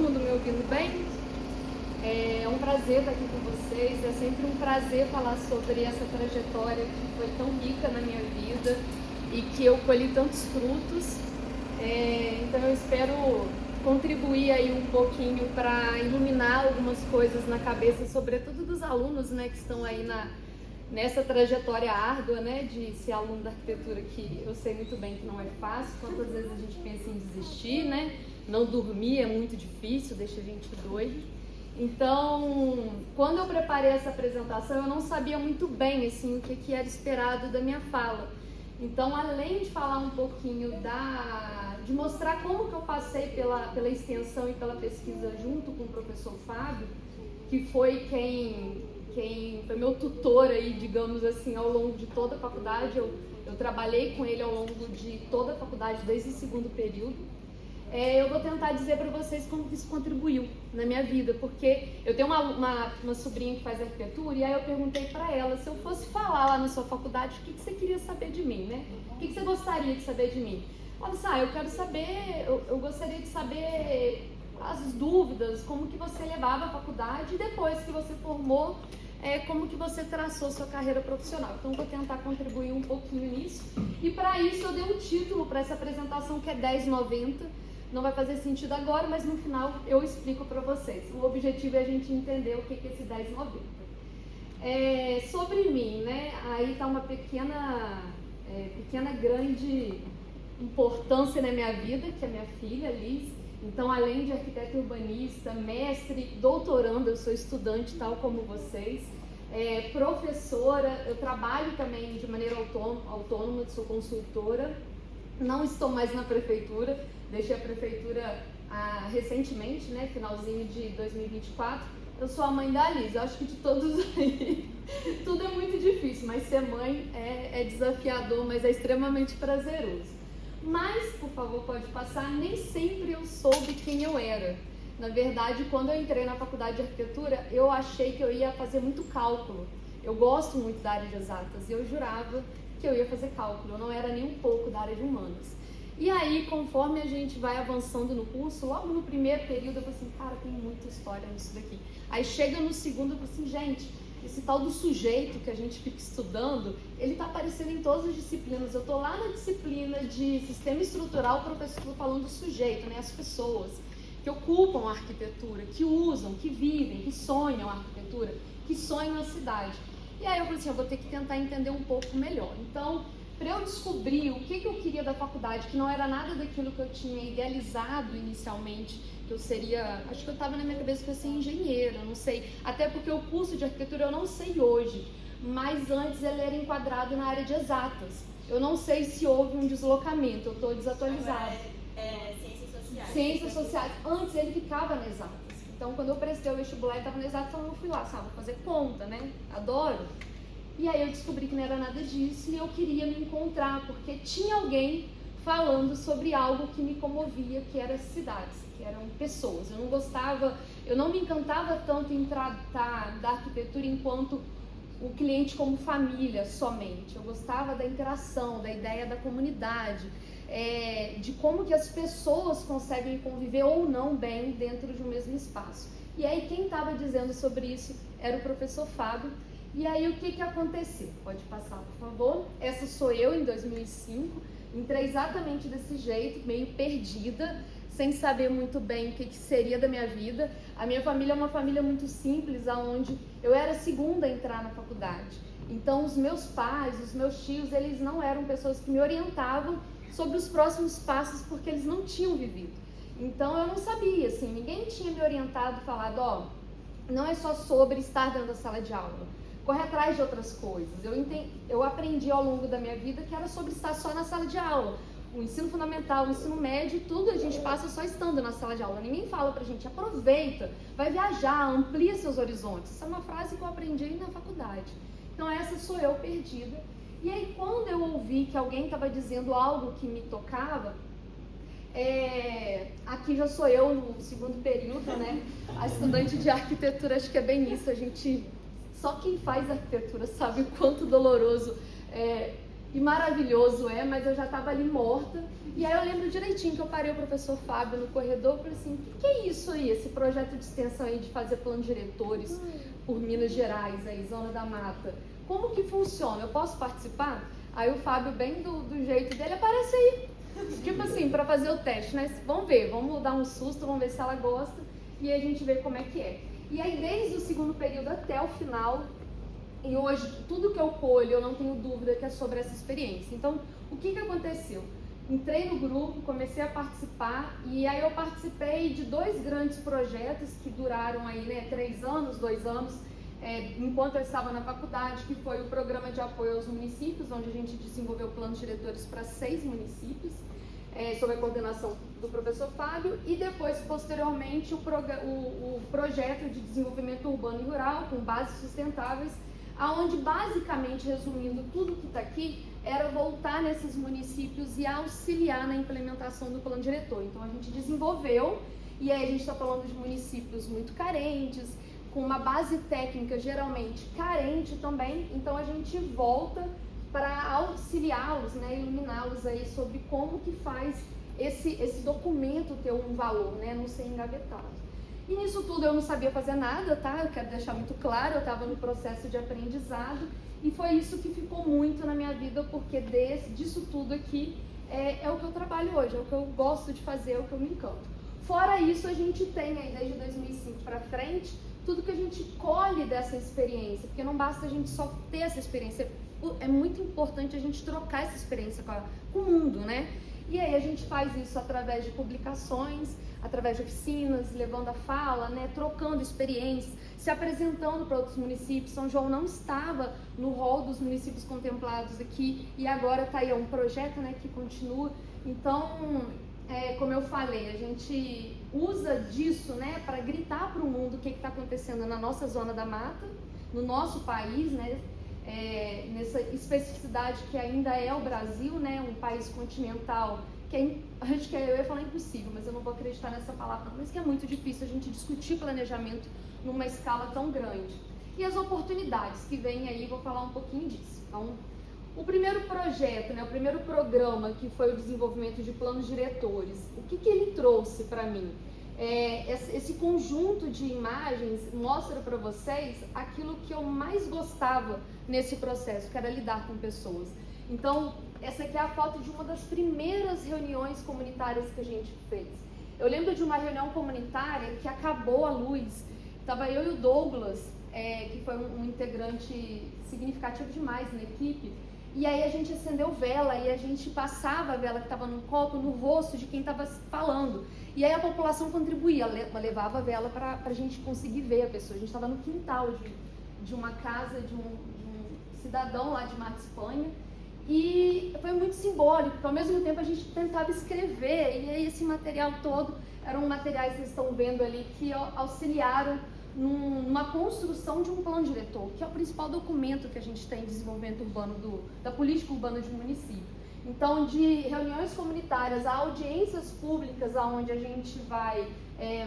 mundo me ouvindo bem? É um prazer estar aqui com vocês, é sempre um prazer falar sobre essa trajetória que foi tão rica na minha vida e que eu colhi tantos frutos. Então eu espero contribuir aí um pouquinho para iluminar algumas coisas na cabeça, sobretudo dos alunos, né, que estão aí nessa trajetória árdua, né, de ser aluno da arquitetura, que eu sei muito bem que não é fácil. Quantas vezes a gente pensa em desistir, né? Não dormir é muito difícil, deixa a gente doido. Então, quando eu preparei essa apresentação, eu não sabia muito bem assim, o que era esperado da minha fala. Então, além de falar um pouquinho de mostrar como que eu passei pela extensão e pela pesquisa junto com o professor Fábio, que foi quem foi meu tutor aí, digamos assim, ao longo de toda a faculdade. Eu trabalhei com ele ao longo de toda a faculdade, desde o segundo período. Eu vou tentar dizer para vocês como isso contribuiu na minha vida, porque eu tenho uma sobrinha que faz arquitetura, e aí eu perguntei para ela, se eu fosse falar lá na sua faculdade, o que você queria saber de mim, né? O que você gostaria de saber de mim? Ela disse, eu quero saber, eu gostaria de saber as dúvidas, como que você levava a faculdade, e depois que você formou, como que você traçou sua carreira profissional. Então, vou tentar contribuir um pouquinho nisso. E para isso, eu dei um título para essa apresentação, que é 1090. Não vai fazer sentido agora, mas no final eu explico para vocês. O objetivo é a gente entender o que é esse 1090. Sobre mim, né? Aí está uma pequena, grande importância na minha vida, que é minha filha, Liz. Então, além de arquiteta urbanista, mestre, doutoranda, eu sou estudante, tal como vocês. Professora, eu trabalho também de maneira autônoma, sou consultora. Não estou mais na prefeitura, deixei a prefeitura recentemente, né, finalzinho de 2024. Eu sou a mãe da Liz. Eu acho que de todos aí, tudo é muito difícil, mas ser mãe é desafiador, mas é extremamente prazeroso. Mas, por favor, pode passar, nem sempre eu soube quem eu era. Na verdade, quando eu entrei na faculdade de arquitetura, eu achei que eu ia fazer muito cálculo. Eu gosto muito da área de exatas e eu jurava que eu ia fazer cálculo, eu não era nem um pouco da área de humanas. E aí, conforme a gente vai avançando no curso, logo no primeiro período eu falei assim, cara, tem muita história nisso daqui. Aí chega no segundo, eu falei assim, gente, esse tal do sujeito que a gente fica estudando, ele tá aparecendo em todas as disciplinas. Eu tô lá na disciplina de sistema estrutural, o professor falando do sujeito, né, as pessoas que ocupam a arquitetura, que usam, que vivem, que sonham a arquitetura, que sonham a cidade. E aí eu falei assim, eu vou ter que tentar entender um pouco melhor. Então, para eu descobrir o que eu queria da faculdade, que não era nada daquilo que eu tinha idealizado inicialmente, que eu seria, acho que eu estava na minha cabeça que eu ia ser engenheira, não sei, até porque o curso de arquitetura eu não sei hoje, mas antes ele era enquadrado na área de exatas. Eu não sei se houve um deslocamento, eu estou desatualizada. Ciências sociais. Ciências sociais. Antes ele ficava nas exatas. Então, quando eu prestei o vestibular e estava na exatas, eu fui lá, sabe, vou fazer conta, né? Adoro. E aí eu descobri que não era nada disso e eu queria me encontrar, porque tinha alguém falando sobre algo que me comovia, que eram as cidades, que eram pessoas. Eu não me encantava tanto em tratar da arquitetura enquanto o cliente como família somente. Eu gostava da interação, da ideia da comunidade, de como que as pessoas conseguem conviver ou não bem dentro de um mesmo espaço. E aí quem estava dizendo sobre isso era o professor Fábio. E aí o que aconteceu? Pode passar, por favor. Essa sou eu em 2005, entrei exatamente desse jeito, meio perdida, sem saber muito bem o que seria da minha vida. A minha família é uma família muito simples, onde eu era a segunda a entrar na faculdade. Então os meus pais, os meus tios, eles não eram pessoas que me orientavam sobre os próximos passos, porque eles não tinham vivido. Então eu não sabia, assim, ninguém tinha me orientado, falado, não é só sobre estar dentro da sala de aula. Corre atrás de outras coisas. Eu aprendi ao longo da minha vida que era sobre estar só na sala de aula. O ensino fundamental, o ensino médio, tudo a gente passa só estando na sala de aula. Ninguém fala pra gente, aproveita, vai viajar, amplia seus horizontes. Essa é uma frase que eu aprendi na faculdade. Então essa sou eu perdida. E aí quando eu ouvi que alguém estava dizendo algo que me tocava, aqui já sou eu no segundo período, né? A estudante de arquitetura, acho que é bem isso, só quem faz arquitetura sabe o quanto doloroso e maravilhoso mas eu já estava ali morta. E aí eu lembro direitinho que eu parei o professor Fábio no corredor e falei assim, o que é isso aí, esse projeto de extensão aí de fazer plano de diretores por Minas Gerais, aí, Zona da Mata? Como que funciona? Eu posso participar? Aí o Fábio, bem do jeito dele, aparece aí. Tipo assim, para fazer o teste, né? Vamos ver, vamos dar um susto, vamos ver se ela gosta e a gente vê como é que é. E aí desde o segundo período até o final, e hoje tudo que eu colho, eu não tenho dúvida que é sobre essa experiência. Então, o que aconteceu? Entrei no grupo, comecei a participar e aí eu participei de 2 grandes projetos que duraram aí, né, 3 anos, 2 anos, enquanto eu estava na faculdade, que foi o programa de apoio aos municípios, onde a gente desenvolveu planos diretores para 6 municípios, sob a coordenação do professor Fábio, e depois, posteriormente, o projeto de desenvolvimento urbano e rural, com bases sustentáveis, aonde basicamente, resumindo tudo que está aqui, era voltar nesses municípios e auxiliar na implementação do plano diretor. Então a gente desenvolveu, e aí a gente está falando de municípios muito carentes, com uma base técnica geralmente carente também, então a gente volta para auxiliá-los, né, iluminá-los aí sobre como que faz esse documento ter um valor, né, não ser engavetado. E nisso tudo eu não sabia fazer nada, tá? Eu quero deixar muito claro, eu estava no processo de aprendizado e foi isso que ficou muito na minha vida, porque disso tudo aqui é o que eu trabalho hoje, é o que eu gosto de fazer, é o que eu me encanto. Fora isso, a gente tem aí desde 2005 para frente tudo que a gente colhe dessa experiência, porque não basta a gente só ter essa experiência, é muito importante a gente trocar essa experiência com o mundo, né? E aí a gente faz isso através de publicações, através de oficinas, levando a fala, né, trocando experiências, se apresentando para outros municípios. São João não estava no rol dos municípios contemplados aqui e agora está aí, é um projeto, né, que continua. Então, como eu falei, a gente usa disso, né, para gritar para o mundo o que está acontecendo na nossa zona da mata, no nosso país, né, nessa especificidade que ainda é o Brasil, né, um país continental, acho que eu ia falar impossível, mas eu não vou acreditar nessa palavra não, mas que é muito difícil a gente discutir planejamento numa escala tão grande. E as oportunidades que vêm aí, vou falar um pouquinho disso. Então, o primeiro projeto, né, o primeiro programa que foi o desenvolvimento de planos diretores, o que ele trouxe para mim? Esse conjunto de imagens mostra para vocês aquilo que eu mais gostava nesse processo, que era lidar com pessoas. Então, essa aqui é a foto de uma das primeiras reuniões comunitárias que a gente fez. Eu lembro de uma reunião comunitária que acabou a luz, estava eu e o Douglas, que foi um integrante significativo demais na equipe, e aí a gente acendeu vela e a gente passava a vela que estava no copo no rosto de quem estava falando. E aí a população contribuía, levava a vela para a gente conseguir ver a pessoa. A gente estava no quintal de uma casa de um cidadão lá de Mar de Espanha. E foi muito simbólico, porque ao mesmo tempo a gente tentava escrever, e aí esse material todo eram materiais que vocês estão vendo ali que auxiliaram numa construção de um plano diretor, que é o principal documento que a gente tem em desenvolvimento urbano da política urbana de um município. Então, de reuniões comunitárias a audiências públicas, onde a gente vai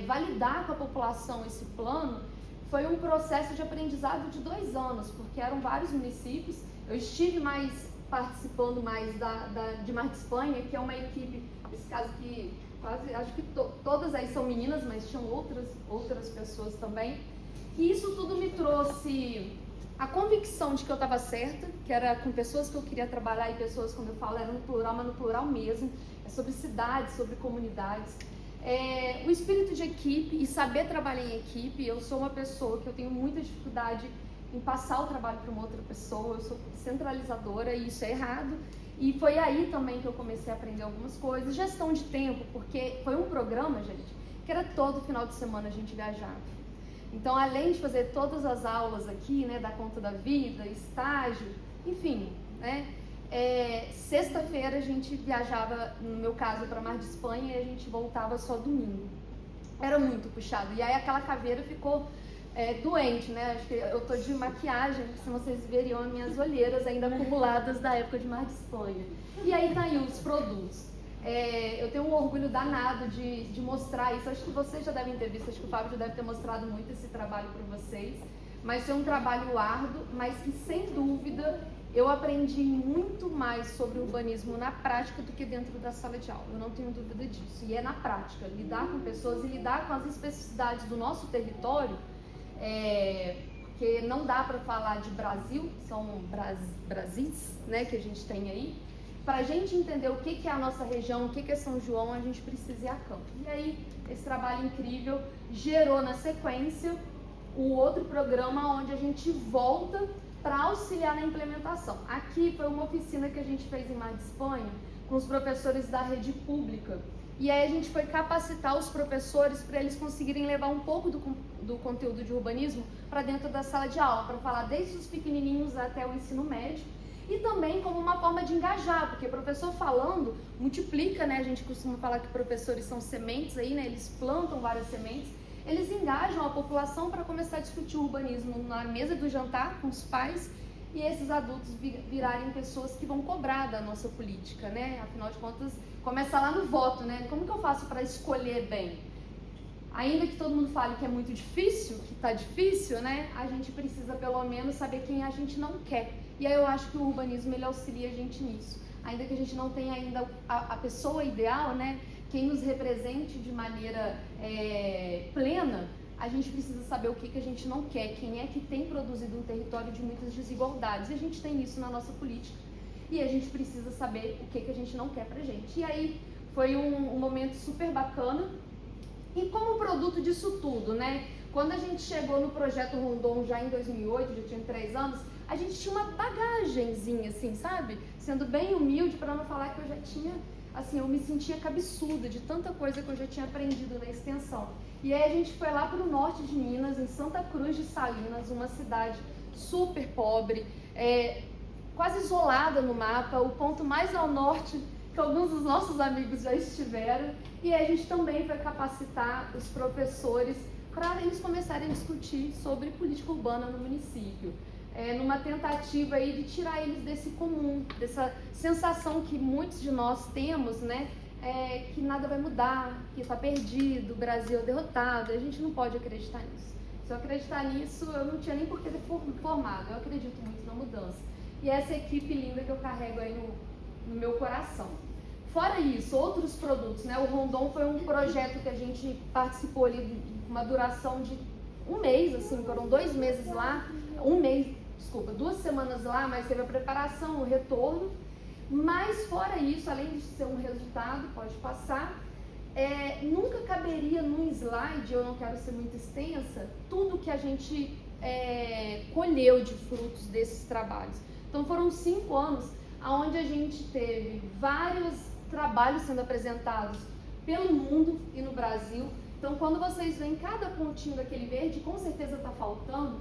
validar com a população esse plano, foi um processo de aprendizado de 2 anos, porque eram vários municípios. Eu estive participando mais de Mar de Espanha, que é uma equipe, nesse caso que quase, acho que todas aí são meninas, mas tinham outras pessoas também. E isso tudo me trouxe a convicção de que eu estava certa, que era com pessoas que eu queria trabalhar, e pessoas, quando eu falo, era no plural, mas no plural mesmo, é sobre cidades, sobre comunidades. O espírito de equipe e saber trabalhar em equipe. Eu sou uma pessoa que eu tenho muita dificuldade em passar o trabalho para uma outra pessoa, eu sou centralizadora e isso é errado. E foi aí também que eu comecei a aprender algumas coisas. Gestão de tempo, porque foi um programa, gente, que era todo final de semana a gente viajava. Então, além de fazer todas as aulas aqui, né, da conta da vida, estágio, enfim, né, sexta-feira a gente viajava, no meu caso, para Mar de Espanha, e a gente voltava só domingo. Era muito puxado. E aí aquela caveira ficou doente, né? Acho que eu tô de maquiagem, se vocês veriam as minhas olheiras ainda acumuladas da época de Mar de Espanha. E aí tá aí os produtos. Eu tenho um orgulho danado de mostrar isso. Acho que vocês já devem ter visto, acho que o Fábio já deve ter mostrado muito esse trabalho para vocês. Mas foi um trabalho árduo, mas que sem dúvida eu aprendi muito mais sobre urbanismo na prática do que dentro da sala de aula, eu não tenho dúvida disso. E é na prática, lidar com pessoas e lidar com as especificidades do nosso território, porque não dá para falar de Brasil, são Brasis, né, que a gente tem aí. Para a gente entender o que é a nossa região, o que é São João, a gente precisa ir a campo. E aí, esse trabalho incrível gerou na sequência o outro programa onde a gente volta para auxiliar na implementação. Aqui foi uma oficina que a gente fez em Mar de Espanha com os professores da rede pública. E aí a gente foi capacitar os professores para eles conseguirem levar um pouco do conteúdo de urbanismo para dentro da sala de aula, para falar desde os pequenininhos até o ensino médio. E também como uma forma de engajar, porque professor falando multiplica, né? A gente costuma falar que professores são sementes aí, né? Eles plantam várias sementes, eles engajam a população para começar a discutir urbanismo na mesa do jantar com os pais e esses adultos virarem pessoas que vão cobrar da nossa política, né? Afinal de contas, começa lá no voto, né? Como que eu faço para escolher bem? Ainda que todo mundo fale que é muito difícil, que está difícil, né? A gente precisa pelo menos saber quem a gente não quer. E aí eu acho que o urbanismo ele auxilia a gente nisso. Ainda que a gente não tenha ainda a pessoa ideal, né? Quem nos represente de maneira plena, a gente precisa saber o que a gente não quer, quem é que tem produzido um território de muitas desigualdades. E a gente tem isso na nossa política. E a gente precisa saber o que a gente não quer pra gente. E aí foi um momento super bacana. E como produto disso tudo, né? Quando a gente chegou no Projeto Rondon já em 2008, já tinha 3 anos, a gente tinha uma bagagenzinha, assim, sabe? Sendo bem humilde, para não falar que eu já tinha, assim, eu me sentia cabeçuda de tanta coisa que eu já tinha aprendido na extensão. E aí a gente foi lá para o norte de Minas, em Santa Cruz de Salinas, uma cidade super pobre, quase isolada no mapa, o ponto mais ao norte que alguns dos nossos amigos já estiveram. E aí a gente também vai capacitar os professores para eles começarem a discutir sobre política urbana no município. Numa tentativa aí de tirar eles desse comum, dessa sensação que muitos de nós temos, né? Que nada vai mudar, que está perdido, o Brasil é derrotado. A gente não pode acreditar nisso. Se eu acreditar nisso, eu não tinha nem por que ter formado. Eu acredito muito na mudança. E essa equipe linda que eu carrego aí no meu coração. Fora isso, outros produtos, né? O Rondon foi um projeto que a gente participou ali, uma duração de 1 mês, assim, foram 2 meses lá, 2 semanas lá, mas teve a preparação, o retorno. Mas fora isso, além de ser um resultado, pode passar, nunca caberia num slide, eu não quero ser muito extensa, tudo que a gente colheu de frutos desses trabalhos. Então foram 5 anos onde a gente teve vários trabalhos sendo apresentados pelo mundo e no Brasil. Então quando vocês veem cada pontinho daquele verde, com certeza está faltando,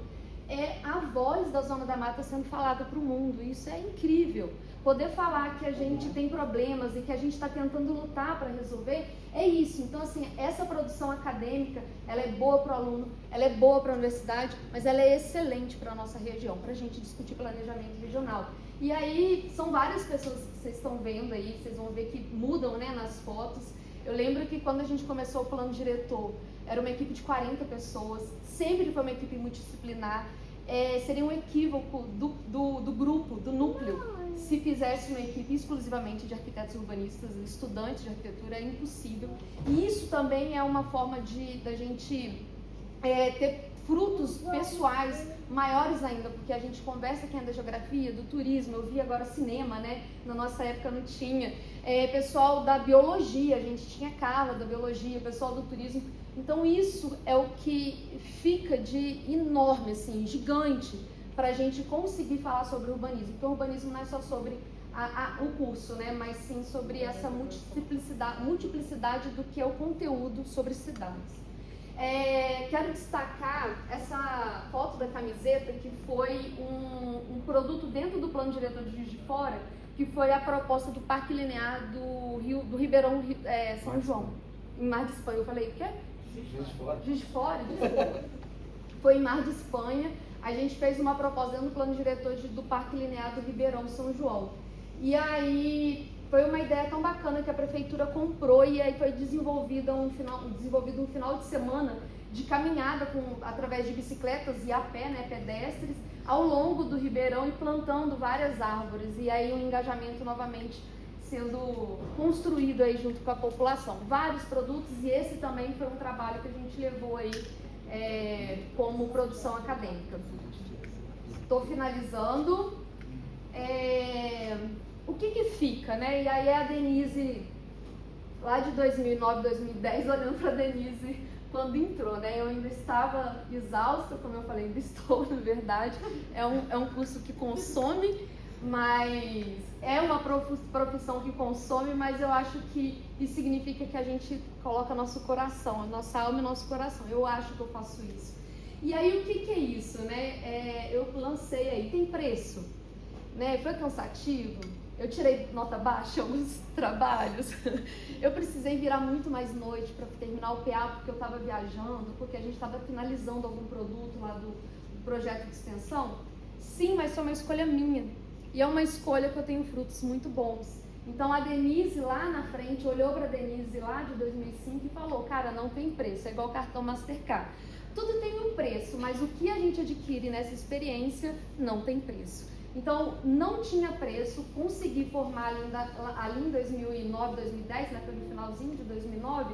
a voz da Zona da Mata sendo falada para o mundo. Isso é incrível. Poder falar que a gente tem problemas e que a gente está tentando lutar para resolver, é isso. Então, assim, essa produção acadêmica, ela é boa para o aluno, ela é boa para a universidade, mas ela é excelente para a nossa região, para a gente discutir planejamento regional. E aí, são várias pessoas que vocês estão vendo aí, vocês vão ver que mudam, né, nas fotos. Eu lembro que quando a gente começou o plano diretor, era uma equipe de 40 pessoas, sempre foi uma equipe multidisciplinar. Seria um equívoco do grupo, do núcleo, se fizesse uma equipe exclusivamente de arquitetos urbanistas, estudantes de arquitetura, é impossível. E isso também é uma forma da gente ter frutos pessoais maiores ainda, porque a gente conversa quem é da geografia, do turismo, eu vi agora cinema, né? Na nossa época não tinha. Pessoal da biologia, a gente tinha Carla da biologia, pessoal do turismo. Então isso é o que fica de enorme, assim, gigante, para a gente conseguir falar sobre o urbanismo. Porque o urbanismo não é só sobre o curso, né? Mas sim sobre essa multiplicidade do que é o conteúdo sobre cidades. Quero destacar essa foto da camiseta, que foi um produto dentro do plano diretor de Juiz de Fora, que foi a proposta do Parque Linear do Ribeirão São João, em Mar de Espanha. Eu falei, o quê? Juiz de Fora, desculpa. Foi em Mar de Espanha. A gente fez uma proposta dentro do plano diretor do Parque Linear do Ribeirão São João. E aí foi uma ideia tão bacana que a prefeitura comprou, e aí foi desenvolvido um final de semana de caminhada através de bicicletas e a pé, né, pedestres, ao longo do Ribeirão e plantando várias árvores. E aí o engajamento novamente sendo construído aí junto com a população. Vários produtos, e esse também foi um trabalho que a gente levou aí como produção acadêmica. Estou finalizando. O que fica, né? E aí a Denise, lá de 2009, 2010, olhando para a Denise quando entrou, né? Eu ainda estava exausta, como eu falei, ainda estou, na verdade. É um curso que consome, mas é uma profissão que consome, mas eu acho que isso significa que a gente coloca nosso coração, nossa alma e nosso coração. Eu acho que eu faço isso. E aí o que é isso, né? Eu lancei aí, tem preço, né? Foi cansativo. Eu tirei nota baixa em alguns trabalhos. Eu precisei virar muito mais noite para terminar o PA porque eu estava viajando, porque a gente estava finalizando algum produto lá do projeto de extensão. Sim, mas foi uma escolha minha. E é uma escolha que eu tenho frutos muito bons. Então a Denise lá na frente olhou para a Denise lá de 2005 e falou: cara, não tem preço, é igual cartão Mastercard. Tudo tem um preço, mas o que a gente adquire nessa experiência não tem preço. Então, não tinha preço, consegui formar ali em 2009, 2010, né, pelo finalzinho de 2009,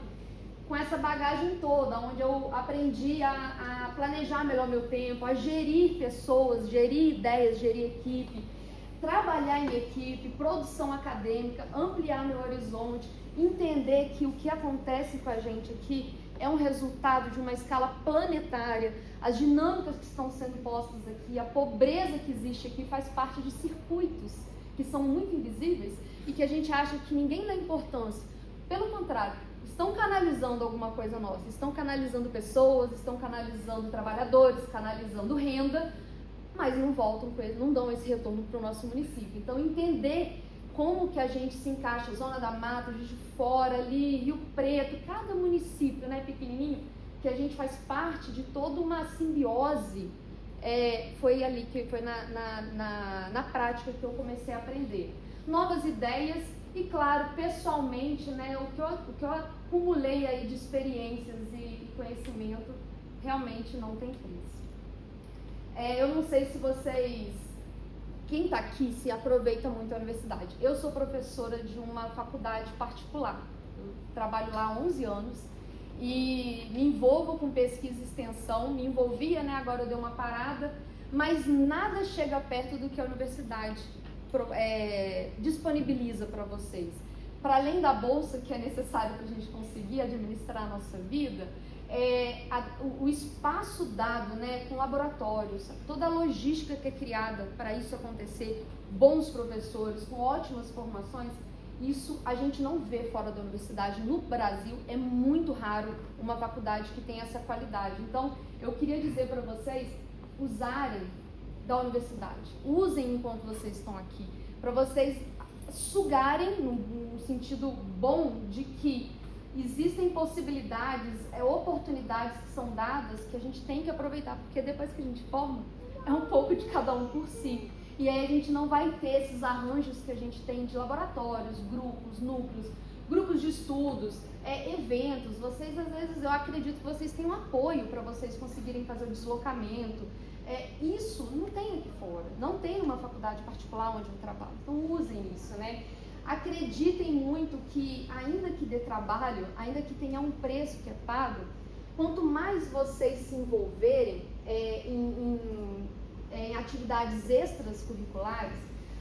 com essa bagagem toda, onde eu aprendi a planejar melhor meu tempo, a gerir pessoas, gerir ideias, gerir equipe, trabalhar em equipe, produção acadêmica, ampliar meu horizonte, entender que o que acontece com a gente aqui é um resultado de uma escala planetária. As dinâmicas que estão sendo postas aqui, a pobreza que existe aqui faz parte de circuitos que são muito invisíveis e que a gente acha que ninguém dá importância. Pelo contrário, estão canalizando alguma coisa nossa, estão canalizando pessoas, estão canalizando trabalhadores, canalizando renda, mas não voltam com ele, não dão esse retorno para o nosso município. Então, entender como que a gente se encaixa, Zona da Mata, Juiz de Fora, ali, Rio Preto, cada município, né, pequenininho, que a gente faz parte de toda uma simbiose, foi ali, que foi na prática que eu comecei a aprender. Novas ideias e, claro, pessoalmente, né, o que eu acumulei aí de experiências e conhecimento realmente não tem preço. Eu não sei se vocês... Quem está aqui se aproveita muito da universidade. Eu sou professora de uma faculdade particular. Eu trabalho lá há 11 anos e me envolvo com pesquisa e extensão. Me envolvia, né? Agora eu dei uma parada. Mas nada chega perto do que a universidade disponibiliza para vocês. Para além da bolsa que é necessário para a gente conseguir administrar a nossa vida, o espaço dado, né, com laboratórios, toda a logística que é criada para isso acontecer, bons professores, com ótimas formações, isso a gente não vê fora da universidade. No Brasil é muito raro uma faculdade que tenha essa qualidade. Então, eu queria dizer para vocês, usarem da universidade, usem enquanto vocês estão aqui, para vocês sugarem, no sentido bom, de que existem possibilidades, oportunidades que são dadas que a gente tem que aproveitar, porque depois que a gente forma, é um pouco de cada um por si. E aí a gente não vai ter esses arranjos que a gente tem de laboratórios, grupos, núcleos, grupos de estudos, eventos. Vocês, às vezes, eu acredito que vocês têm um apoio para vocês conseguirem fazer o deslocamento. Isso não tem aqui fora, não tem uma faculdade particular onde eu trabalho. Então usem isso, né? Acreditem muito que, ainda que dê trabalho, ainda que tenha um preço que é pago, quanto mais vocês se envolverem em atividades extras curriculares,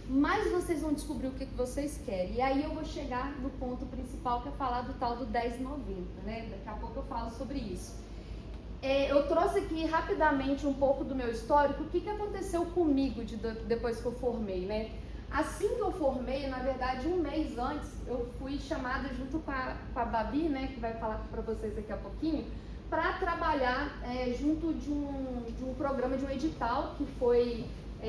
mais vocês vão descobrir o que vocês querem. E aí eu vou chegar no ponto principal, que é falar do tal do 1090, né? Daqui a pouco eu falo sobre isso. Eu trouxe aqui rapidamente um pouco do meu histórico, o que aconteceu comigo depois que eu formei, né? Assim que eu formei, na verdade, um mês antes, eu fui chamada junto com a Babi, né, que vai falar para vocês daqui a pouquinho, para trabalhar junto de um programa, de um edital que foi